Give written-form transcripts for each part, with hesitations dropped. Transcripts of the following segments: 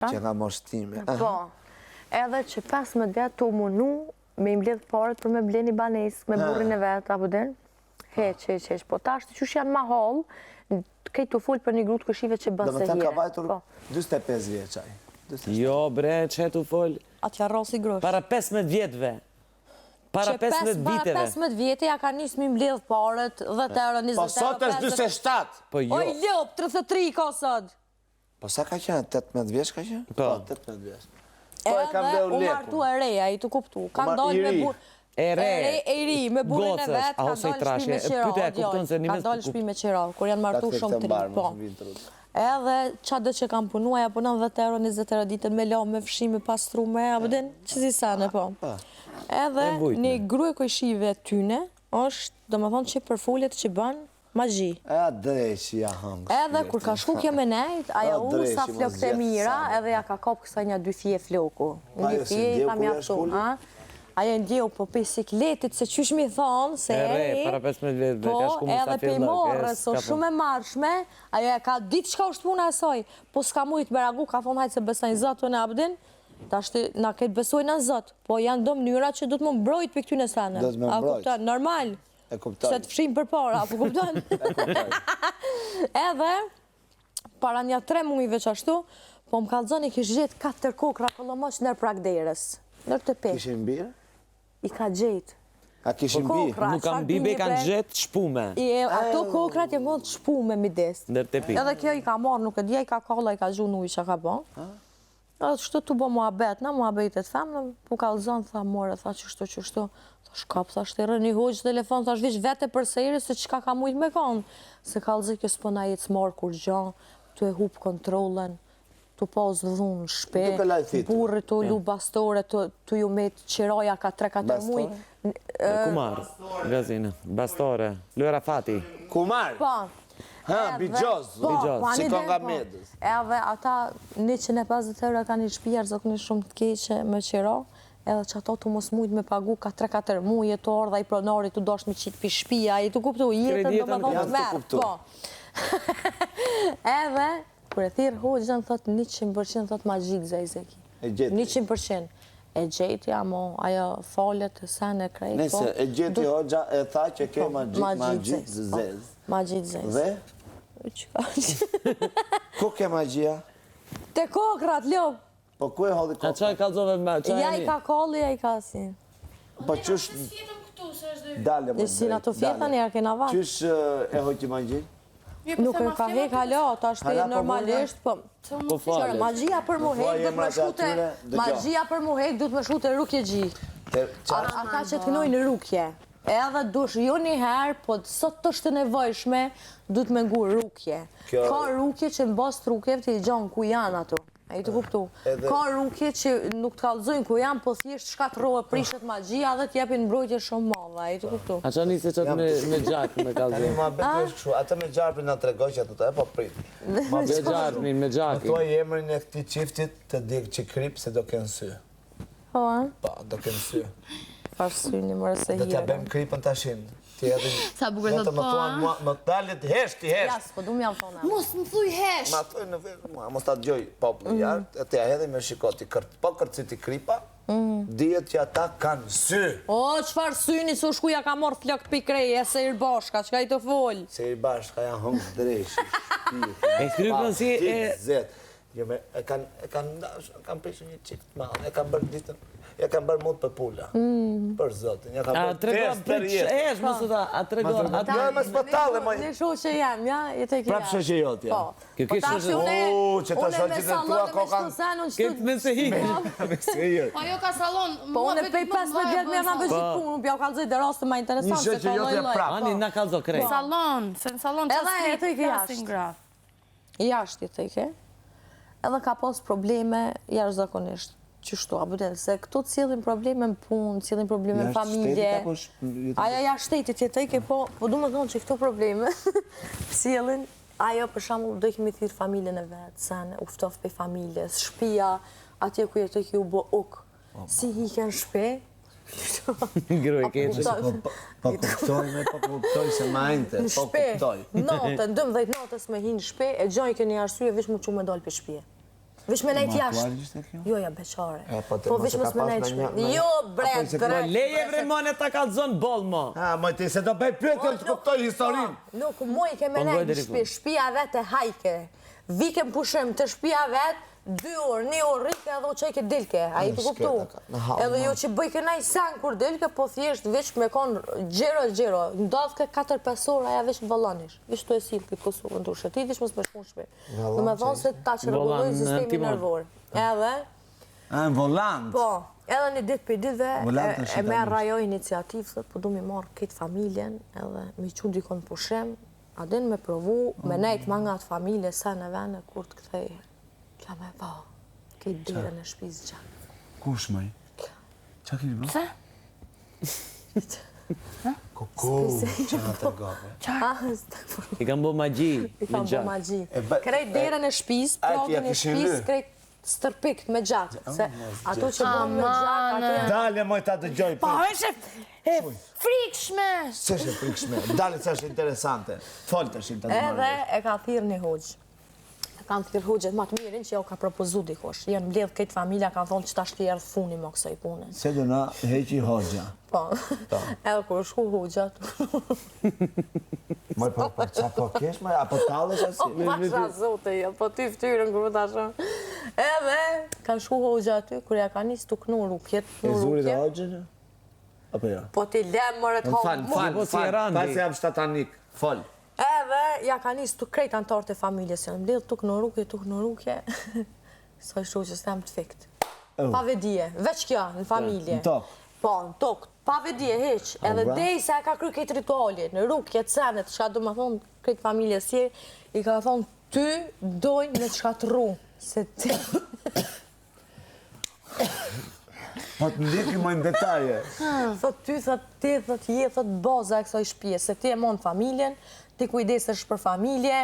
Që nga moshtime. Po, edhe që 15 vjetë të munu me imbledh parët për me bleni banes, me burrin e vetë, apo den? Heq. Po tash të qysh janë ma hall, kejtë të full për një grutë këshive që bën se hire. Do me thënë ka vajtur 25 vjeçaj. Jo bre, që tu fol. Atë që rosi grosh. Para 15 vjetëve. Para 15 viteve. Para 15 vjete ja ka njës mi mbledh parët, 10 euro, 20 euro. Po sot është 27. Po jo. Oj, ljop, 33 ka sot. Po sa ka qenë? 18 vjeç ka qenë? Po. 18 vjeç. Po e kam Edhe bler u martu e reja, i të kuptu. Ka ndalë me burë. E ri, me burën e vetë, ka dalë shpi me qira. Ka dalë shpi me qira, kur janë martu shumë të ri. Po. Edhe qa dhe që kam punuaj, ja punon 10 euro, 20 euro ditën me la, me fshi, me pastru me, a vëdin, që si sane, po. Edhe një gruje kojshive tyne, është, do më thonë që për fullet që banë, magji. E a dreqi ja hangë. Edhe kur ka shku kjo me nejt, aja u sa flokët e mira, edhe ja ka kopë kësa një 2 fije floku. Një fije i kam jaftu. Aja ndjehu po pe sikletit, se qysh mi thonë, se para 15 vjetë, ka shku mu sa edhe pe morës, o shumë e marshme, aja ka ditë qka është puna e soj, po s'ka mujtë me ragu, ka thonë hajtë se besajnë zotë të në abdin, ta shtë na këtë besojnë në zotë, po janë do mënyra që du të më mbrojt për këty në sene. Do të më mbrojt. Normal. E kuptoj. Se të fshim për para, apo kupton? Edhe, para një 3 mujve që ashtu, po më kalzoni kish gjetë 4 kokra kollomoq nër prak derës. Nër të pe. Kishin birë? I ka gjetë. A kishin birë? Nuk kam bibe, kanë gjetë shpume. Ato kokrat janë mund shpume midis. Ndër të pi. Edhe kjo i ka marrë, nuk e dje, i ka kolla, i ka gju nuj që ka bon. Edhe shtu të bo muabet, na muabetet femë, po kalzon, tha more, tha qështu. Shkap, thash të rëni hoqë telefon, thash vish vete për sejri se qka ka mujtë me konë. Se kalëzë kjo s'pona jetë s'marë kur gjanë, tu e hupë kontrolen, tu pas dhunë shpe, burri tu lu bastore, tu ju metë qiroja ka 3-4 mujtë. Kumar, gazinë, bastore, Luera Fati. Kumar? Po. Ha, Bigjoz. Si ko nga medës. Edhe ata 150 euro ka një shpijar, zokni shumë të keqe me qiro. Edhe që ato të mos mujtë me pagu ka 3-4 muje të orë dhe i pronari të dosh me qitë për shpia, i të kuptu, jetën do me thonë të merë, po. Edhe, kër e thirë hoqën, thotë 100% thotë magjik zezeki. E gjeti? 100%. E gjeti, amo, ajo falet, sen e krejt, po. Nese, e gjeti hoqëa e tha që ke magjik zez. Magjik zez. Dhe? Ku ke magjia? Te kokrat, ljop. Po ku e hodhi kokrat? A qa e kalzove me... Ja i ka kolli, ja i ka si. Po qysh... Dalë, më Si në të fjetën, ja kena vatë. Qysh e hoqi magjin? Nuk e ka hek, halo, ta shte normalisht, po... Po falë. Magjia për mu hek, du të me shute... Magjia për mu hek, du të me shute rukje gji. Ata që të kënojnë rukje. Edhe dush, jo një herë, po sot të shtë nevojshme, du të me ngu rukje. Ka rukje që në bas të rukjeve të i gjonë ku janë ato. E i të kuptu. Ka rukje që nuk të kalëzojnë ku janë, po thjesht shkatrohe prishet magjia dhe t'jepin mbrojtje shumë madha. E i të kuptu. A qa njëse qëtë me gjakë me kalëzojnë? Ma betë është këshu, atë me gjarpin nga tregoj që atë të e po prit. Me gjarpin, me gjakë. Më thua i emrin e këti qiftit të dikë që krip se do kënë sy. Po, Pa, do kënë sy. Farë sy një mërë se Do t'ja hire. bëjmë kripën të ashin. Sa bukur thot po, a? Më dalit hesht, i hesht. Jas, po du m'jam thona. Mos më thuj hesh. Ma thuj në vetë, mos ta gjoj popullë jartë, e t'ja hedhe me shikoti, po kërciti kripa, dijet që ata kanë sy. O, qëfar syni su shkuja ka morë flok pikreje, se i bashka, që ka i të folë? Se i bashka janë hëngë dreshi, E krypën si e... Zetë. E kanë prishë një qift malë, e kanë bërë ditën, e kanë bërë mund për pula, për zotin, e kanë A bërë trego, test për jetë. esh, më së ta, a trego... Jo, e më s'pëtale, moj. Në shu që jam, ja, jetë e kja. Prap shoqe jot, ja. Kjo kishë që të shoqe të tua kokan... Këtë me se hikë. Po ajo ka salon. Po unë e pej 15 vjetë me nga bëgjit punë, unë pja u kalzoj dhe rastë ma interesant, Një shoqe jote prap. Ani, na kalzo krej. Salon, se në salon që Edhe e të i ke jashtë. Jashtë jetë i ke. Edhe ka pas probleme jashtë zakonisht. Qështu, a bëden, se këto cilin probleme në punë, cilin probleme në familje. Aja jashtë shtetit jetë i ke, po du me thonë që këto probleme cilin, ajo për shamu do i kemi thirë familjen e vetë, sen, uftof për familjes, shpia, atje ku jetë i ke u bo uk. Si hiken shpe, Groj keqë. Po kuptoj se ma ente, po kuptoj. Natën, 12 natës me hinë shpe, e gjoj këni arsye, vish mu që me dollë për shpje. Vish me nejt jashtë. Matuar ishte kjo? Jo, ja beqare. Po vish mos e mos ka me pas nejt në shme. një- Jo, bre, bre. Leje bre mone ta kalzon boll mo. Moj ti se do bëj pyetje të kuptoj historinë. Nuk, mu i ke me Po, nejt ngoj deri në shpia vetë e hajke. Vikem pushim të shpia vetë, 2 orë, 1 orë rike edhe o qaj ke dilke, a i të kuptu. Edhe jo që bëjke na i sen kur dilke, po thjesht veç me konë gjero, ndodhë ke 4-5 orë, aja veç në valanish. Veç të e silë këtë Kosovë në dushë, ti veç mos me shmu shpe. Në me thonë se ta që regullojnë sistemi nervor. Edhe, Në volant. po, edhe një ditë për ditëve, Volant të e shqiptarisht. me rajoj iniciativë, thët, po du mi marrë këtë familjen, edhe mi që dikon pushem, a din me provu, me nejtë manga atë familje, sa në vene, kur të kthej. Kja me pa, këtë dire në shpizë gjatë. Kush mëj? Qa keni bro? Pse? Kuku, që në të gape. I kam bo magji. I kam bo magji. ba- Krejt dire në shpizë, a, ti ja progën e kishin shpizë, lë? krejt stërpikt me gjatë. Se ato që bën me gjatë, ato janë... Dale moj ta dëgjoj. Po, është e frikshme. S'është e frikshme. Dale s'është interesante. Fol tash ta Edhe e ka thirë një hoqë. Kanë thirë hoqët më të mirin që ja u ka propozu dikosh. Janë mbledh këtë familja, kanë thonë që ta shti erdhë funi më kësaj pune. Se do na heqi hoxha. Po, edhe kur shku hoqët. Moj po qa po kesh moj apo tallesh O, asi. pasha zote, jo, po ty ftyrën kërë ta shumë. Edhe, kanë shku hoqët aty, kur ja ka njës të kënu rukjet, E zurit e hoxhën? Apo jo? po ti lemë mërët hoqë. Fal se jam shtatanik. Fol. Edhe, ja ka njës të krejt antarët e familjes, janë mbledh të kënë rukje, sa i shku që s'tem të fikt. Pa vedije, veç kja, në familje. Në tokë? Po, në tokë, pa vedije, heq. Edhe dej se e ka kry këtë ritualit, në rukje, të senet, shka du më thonë këtë familje si, i ka thonë, ty dojnë me qka të ru, se ti... Po të ndihni më në detaje. Thot ty, thot ti, thot je, thot baza e kësaj shtëpie, se ti e mon familjen, ti kujdesesh për familje,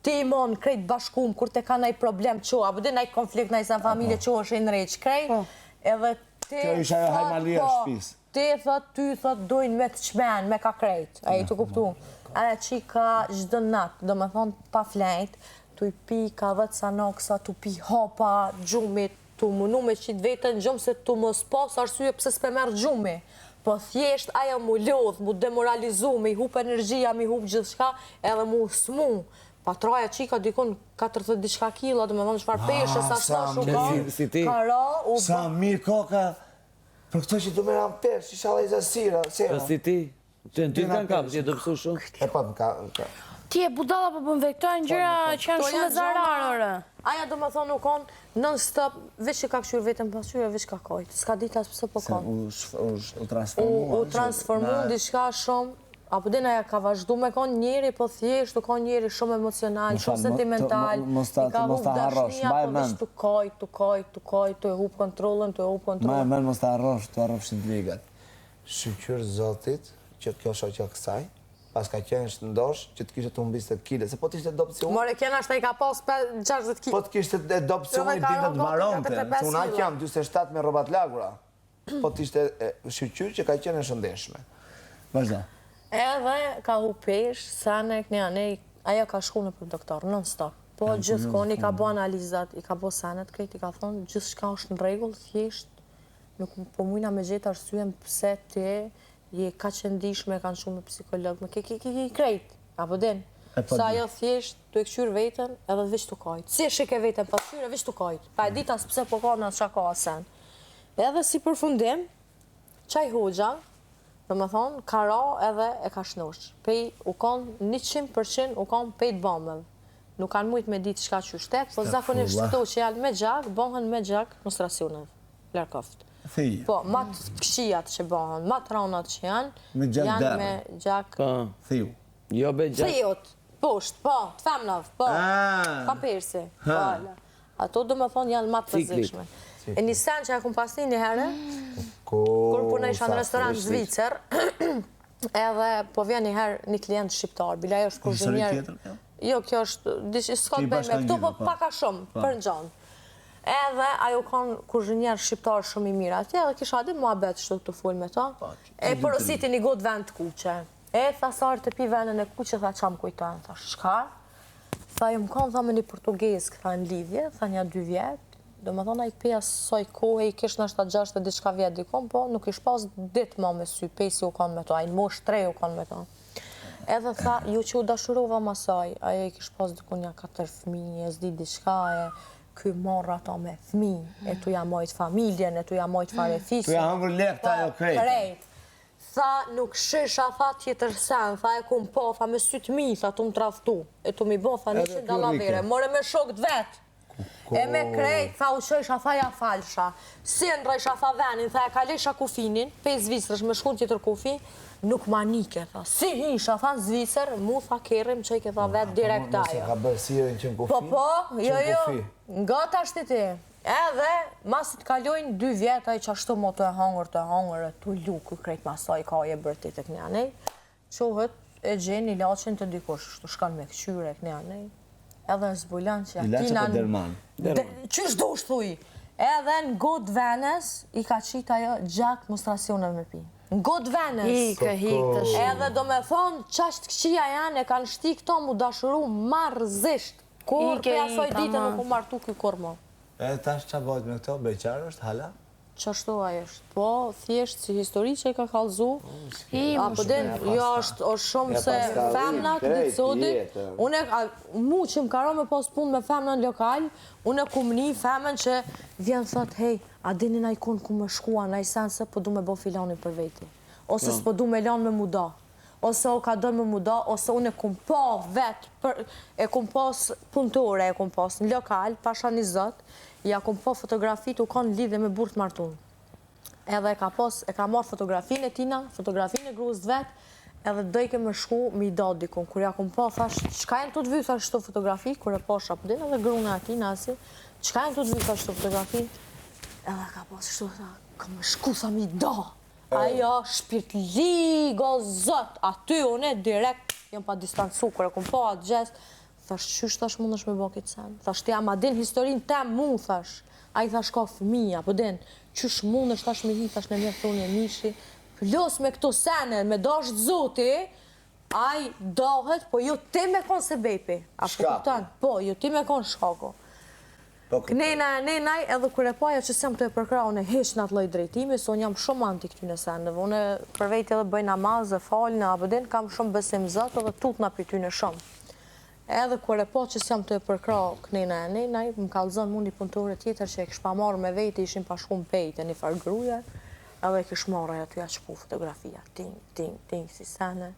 ti i mon krejt bashkum, kur te ka naj problem qo, apo dhe naj konflikt naj sa familje qo është i nrejq krejt, edhe ti... Kjo isha ajo hajmalia shtëpis. Ti, thot, ty, thot, dojnë me të qmen, me ka krejt, a i të kuptu. Edhe që i ka gjdo natë, do me thonë pa flejt, tu i pi ka 10 sanoksa, tu pi hopa gjumit, tu munu me qitë vetën gjumë se tu mos pas arsye pëse s'pe merë gjumi. Po thjesht ajo mu lodh, mu demoralizu, mi hup energjia, mi hup gjithë shka, edhe mu smu. Pa traja qika dikon 40 diçka kila, do me thonë qëfar peshe, sa shtash u ka. Si ti. Kara, u Sa mirë koka. Për këto që du me ram pesh, isha dhe i zasira. Po si ti. Ty në ty kanë kapë, ti e do pësu shumë. E pa më ka... Ti e budalla po bën vetë, këto janë gjëra që janë shumë zarare, ore. Aja do me thonë nuk konë non-stop, veç që ka këshur vetën pasyrë, veç ka kajtë. S'ka dit as pëse po konë. U transformua. U transformu në diçka shumë, apo dhe aja ka vazhdu me konë njeri, po thjesht, u konë njeri shumë emocional, shumë sentimental. mos ta harrosh, mbaj mend. Tu kajtë, tu e hup kontrolën, tu e hup Ma e kontrolën. mërë mos të arrosh, të arrosh në ligat. Shqyqyr zotit, që kjo shoqja kësaj, pas ka qenë shëndosh, që të kishte të humbiste kile, se po t'ishte adopcion, More, kjena është ta i ka pas 60 kg. po t'kishte adopcion i dinë të maronte, se unë aq jam 27 me robat lagura, po t'ishte shqyqyr që ka qenë e shëndeshme. Vazhda. Edhe ka hu pesh, sene, kënja, ajo ka shku në për doktor, non-stop. Po gjithë koni, i ka bo analizat, i ka bo senet krejt, i ka thonë, gjithë shka është në regull, thjesht, nuk po mujna me gjithë arsyen pëse ti je ka qëndishme, kanë shumë me psikolog, me ki krejt, apo din. Sa ajo thjesht, tu e këshyr vetën, edhe vish tu kajt. Si e shike vetën, pa këshyre, vish tu kajt. Pa e ditas pëse po ka në atë shaka asen. Edhe si përfundim, qaj hoxha, do me thonë, ka ra edhe e ka shnosh. Pej u konë 100% u konë pejt bombëve. Nuk kanë mujtë me ditë shka që shtek, po zakonisht këto që janë me gjak, bëhen me gjak në strasionet, lërkoft. Thij. Po, matë këshijat që bëhen, matë raunat që Me gjak janë derë. me gjak... Thiju. Jo be gjak... Thijot, poshtë, po, të femnav, po, ka persi, po, ato do me thonë janë matë rëzikshme. E një sen që e kumë pasni një herë, kur punoj në restorant Zvicër, edhe po vjen një herë një klient shqiptar, bila jo është kuzhinier... Jo, kjo është, s'ka të bëjmë me këtu, po paka shumë, për në gjonë. Edhe ajo kanë kuzhinier shqiptar shumë i mirë atje, edhe kisha adhe mua betë shtu të full me ta. E porositi një god vend të kuqe. E thasarë të pi vendën e kuqe, tha qa më kujtojnë, tha shka. Tha ju më kanë, tha me një portugez, këtha në lidhje, tha një 2 vjetë. do më thonë, a i peja soj kohë, i kish në 7-6 dhe diçka vjetë dikon, po nuk ish pas ditë ma me sy, 5 u kanë me to, a i në mosh 3 u kanë me to. Edhe tha, ju që u dashurova masaj, ajo i kish pas dikun ja 4 fëmijë, e zdi diçka e ky morë ato me fëmijë, e tu ja mojt familjen, e tu ja mojt fare fisë. Tu ja hëngur lekta jo krejt. Tha, nuk shisha, tha tjetër sen, tha e kum po, tha me sytë mi, tha tu më traftu, e tu mi bo, tha 100 dalavere, more me shok vetë. E me krejt, tha u qësha, tha ja falsha. Si në rejsha, tha venin, tha e kalesha kufinin, 5 zvicrësh me shkun tjetër kufi, nuk ma nike, tha. Si hisha, tha në zvicër, mu tha kerim që i ke tha vetë direkt ajo. Ka bërë sirin që në kufi? Po, jo, nga ta shtiti. Edhe, masit kalojnë 2 vjetaj që ashtu mo të e hangër, e tu luku krejt masaj ka e bërtit e kënjanej. Qohët e gjenë i laqin të dikosh, shtu shkan me këqyre e kënjanej. Edhe në zbulan që I laqa për derman. Qysh do shthuj? Edhe në god venes i ka qita jo gjak mostracionet me pi. Në god venes. Hikë. Edhe do me thonë qasht këqia janë e kanë shti këto mu dashuru marrëzisht. Kur për asoj ditë nuk u martu kjo kormo. E tash qa bëjt me këto, beqar është hala? Qashtu ajo është. Po, thjesht si histori që i ka kalzu. Apo den, jo është shumë se femnat në sotit. Mu që më karo me pos punë me femnat lokal, unë e kumni femën që vjen thot, hej, a dini na ikon ku më shkua, na i sense, po du me bo filanin për veti. Ose s'po du me lanë me muda. Ose o ka dënë me muda, ose unë e kum po vetë, e kum pas punëtore, e kum pas në lokal, pasha një zot, ja kum po fotografit u kanë lidhe me burë të martun. Edhe e ka marrë fotografinë e tina, fotografinë e gruzë vetë, edhe dojke me shku mi da dikun. Kur ja kum po, thash, qka e në të të vyth ashtë të fotografi, kur e po shapëdin, edhe grune ati nasi, qka e në të të vyth ashtë të fotografi, edhe ka po, shtu, ka me shku sa mi da. Ajo, shpirt ligo, zot, aty une direkt, jam pa distancu, kur e kum po atë gjest, thash, qysh thash mund është me bo këtë sen? Thash, të jam adin historin tem mu, thash. A i thash ka fëmija, po den, qysh mund është thash me hi, thash në mjë thoni e mishi. Plus me këto sene, me dasht zoti, a i dohet, po jo ti me kon se bepi. Shkaku. Po, jo ti me kon shkaku. Nenaj, edhe kër e paja që sem të e përkra, unë e hesh në atë loj drejtimi, se unë jam shumë anti këtyne seneve. Unë për vejtë edhe bëj namaz e falë në abëdin, kam shumë besim zëtë edhe tut në apityne shumë. Edhe kër e po që s'jam të e përkra kënina e nenaj, më kalëzën mu një punëtore tjetër që e këshpa marrë me vejtë, ishim pa shku më pejtë, një farë gruja, edhe e këshë marrë aty a qëpu fotografia, ting, si sene.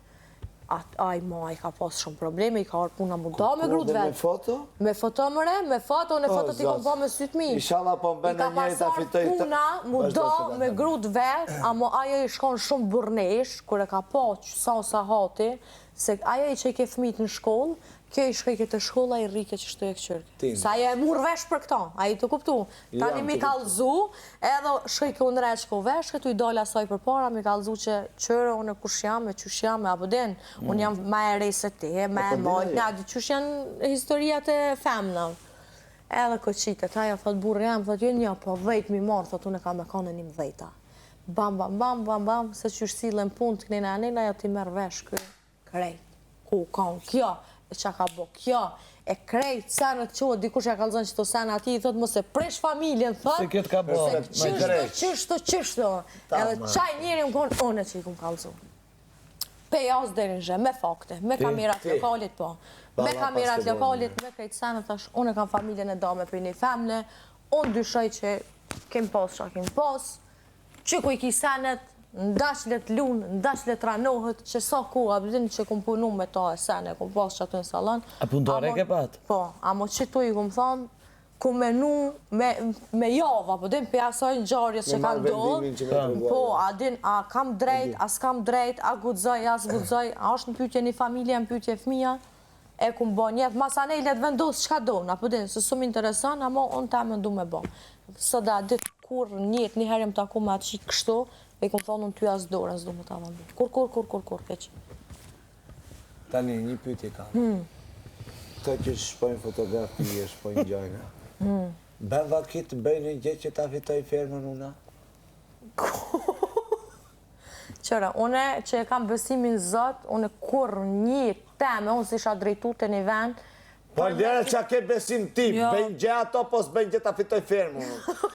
Aj ka pas shumë probleme, i ka orë puna mu da me grut vetë. Me foto? Me foto mëre, me foto, në foto t'i kom po me sytë mi. Inshallah po më bënë njëri ta fitoj të... I ka pasar puna mu da me grut vetë, amo ajo i shkon shumë burnesh, kër e ka po që sa hati, se ajo i që i ke fmit në shkollë, kjo i shkoj këtë shkolla i rike që shtu e këqyrke. Sa ajo e mur vesh për këta, a i të kuptu. Tani mi kalzu, edhe shkoj kjo në reqë ko vesh, këtu i dojla saj për para, mi kalzu që qërë, unë kush jam, qysh jam, apo den, unë jam ma e rej se ti, ma e mojt, nga di qysh janë historijat e femna. Edhe këtë qitet, ajo thot burë jam, thot jo një, po dhejt mi marë, thot unë e ka me kone një mdhejta. Bam, se qysh silën pun të kënina anina, ajo ti merë vesh krejt, ku kanë kjo. E qa ka bo kjo, e krejt senët që dikush e kalëzën që të senë ati, i thotë mos e prish familjen, thotë. Se këtë ka bo. Qështo. Edhe qaj njëri më konë, one që i kumë kalëzu. Pe jasë deri në zhe, me fakte, me kamerat lokalit po. Me kamerat lokalit, me krejt senët, thash, une kam familjen e dame për një femne, unë dyshoj që kem pos që kem pos, që ku i ki senët, ndash let lunë, ndash let ranohet, që sa ku, abdin që kum punu me ta e sene, kum pas që aty në salon. A punëtore ke pat? Po, amo që tu i kum thonë, kum menu me java, po din për asaj në gjarjes që kanë dohë. Po, adin, a kam drejt, a s'kam drejt, a gudzoj, a s'gudzoj, a është në pytje një familje, në pytje fëmija, e kum bo njetë, masanej let vendosë qka donë, apo din, se shumë interesan, amo unë ta me ndu me bo. Së da dit kur njetë një herëm taku me atë qikë kështu, e kom thonë në ty as dorë, as do më ta vëndu. Kur, keq. Tani, një pyetje ka. Këto që shpojnë fotografi, shpojnë gjajna. Ben vakit të bëjnë një gjë që ta fitoj fermën una? Qëra, une që e kam besimin zot, une kur një teme, unë si isha drejtu të një vend, Po lere që ke besim tim, bëjnë gjë ato, po s'bëjnë gjë ta fitoj fermë.